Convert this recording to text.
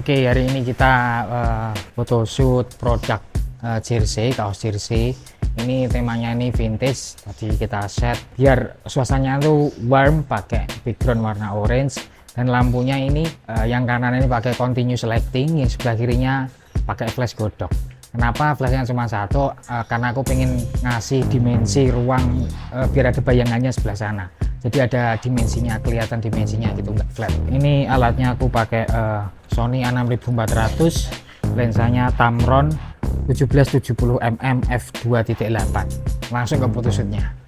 Oke, hari ini kita photoshoot produk jersey, kaos jersey. Ini temanya ini vintage, tadi kita set biar suasananya tuh warm, pakai background warna orange, dan lampunya ini yang kanan ini pakai continuous lighting, yang sebelah kirinya pakai flash godok. Kenapa flashnya cuma satu? Karena aku pengen ngasih dimensi ruang biar ada bayangannya sebelah sana. Jadi ada dimensinya, kelihatan dimensinya gitu, nggak flat. Ini alatnya aku pakai Sony A6400, lensanya Tamron 1770 mm f2.8. Langsung ke photoshootnya.